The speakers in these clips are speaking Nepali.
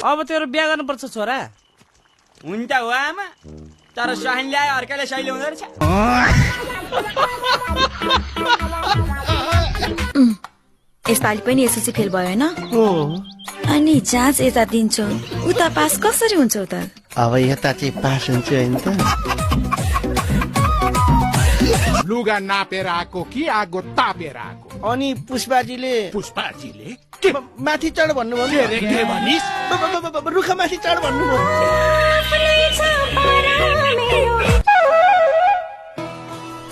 अब तेरो बिहा गर्नुपर्छ छोरा। हुन्छ हो आमा, तर सहान ल्याए अर्काले सहिले हुँदो रहेछ। यसपालि पनि एसएलसी फेल भयो हैन? अनि जाँच यता दिन्छौ, उता पास कसरी हुन्छ त? अब यता चाहिँ पास हुन्छ हैन त? लुगा नापेर आएको कि आगो तापेर आएको? अनि पुष्पाजीले के माथि चढ भन्नुभयो। के भनिस्? रुखा माथि चढ भन्नुभयो।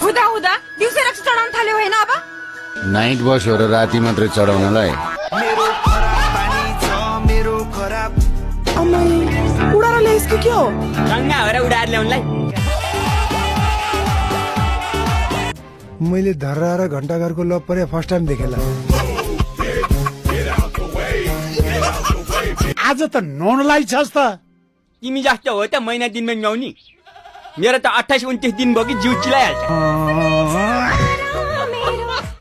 हुँदा हुँदा दिउँसो रक्सी चढाउन थाल्यो होइन अब? नाइट बस हो र राति मात्रै चढाउनलाई। उडाएर ल्याइस् कि के हो? गङ्गा हो र उडाएर ल्याउनलाई। मैले धर्रा र घण्टाघरको लभ परे फर्स्ट टाइम देखेला। आज त नौनलाई छस् त। तिमी जस्तो हो त महिना दिनमा नुहाउने। मेरो त 28-29 दिन भयो कि जिउ चिलाइहाल्छ।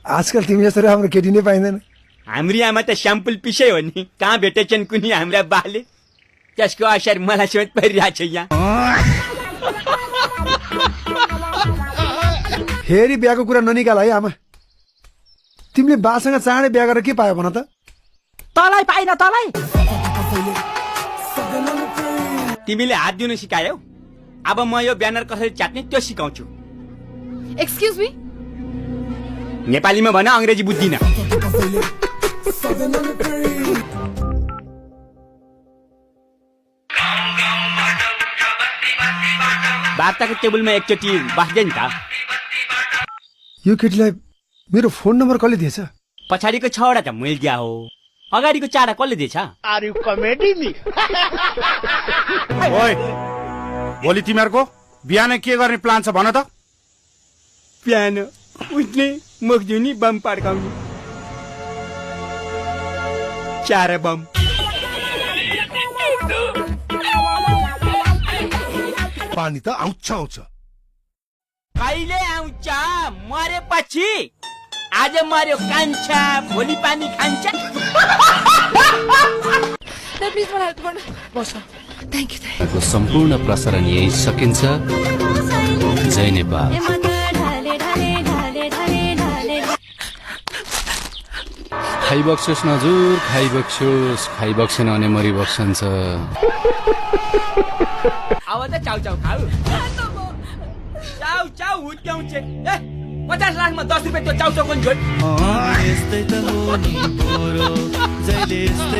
आजकल तिमी जस्तो राम्रो केटी नै पाइँदैन। हाम्री आमा त स्याम्पल पिसै हो नि, कहाँ भेटेछन् कुनै हाम्रा बाले। त्यसको असर मलाई सोच परिरहेछ यहाँ। फेरि बिहाको कुरा ननिकाल है आमा। तिमीले बासँग चाँडै बिहा गरेर के पायो भन त? तलाई पाइन तलाई। तिमीले हात दिनु सिकायौ, अब म यो ब्यानर कसरी च्यात्ने त्यो सिकाउँछु। एक्सक्युज मी, नेपालीमा भन, अंग्रेजी बुझ्दिन। वार्ताको टेबलमा एकचोटि बस्दै नि त। यो केटीलाई मेरो फोन नम्बर कसले दिएछ? पछाडिको 6वटा त मैले दिया हो, अगाडिको 4 कसले दिएछ? ओइ, भोलि तिमीहरूको बिहान के गर्ने प्लान छ भन त? पियानो उठ्ने, मुख धुने, बम पड्काउने। 4 बम। पानी त आउँछ। कहिले आउँछ? मरेपछि। आज मर्यो कान्छ, भोलि पानी खान्छ। प्लिज मलाई हेल्प गर्नु। बस। Thank you. सम्पूर्ण प्रसारण यही सकिन्छ। जय नेपाल। खाइबक्सोस् नजुर, खाइबक्सोस्, खाइबक्सेन भने मरिबक्सन्छ। अब त चाउ चाउ खाऊ। चाउ चाउ हुत्याउँछ। 50 लाखमा 10 रुपियाँ त्यो चाउ चाउको नि छोड।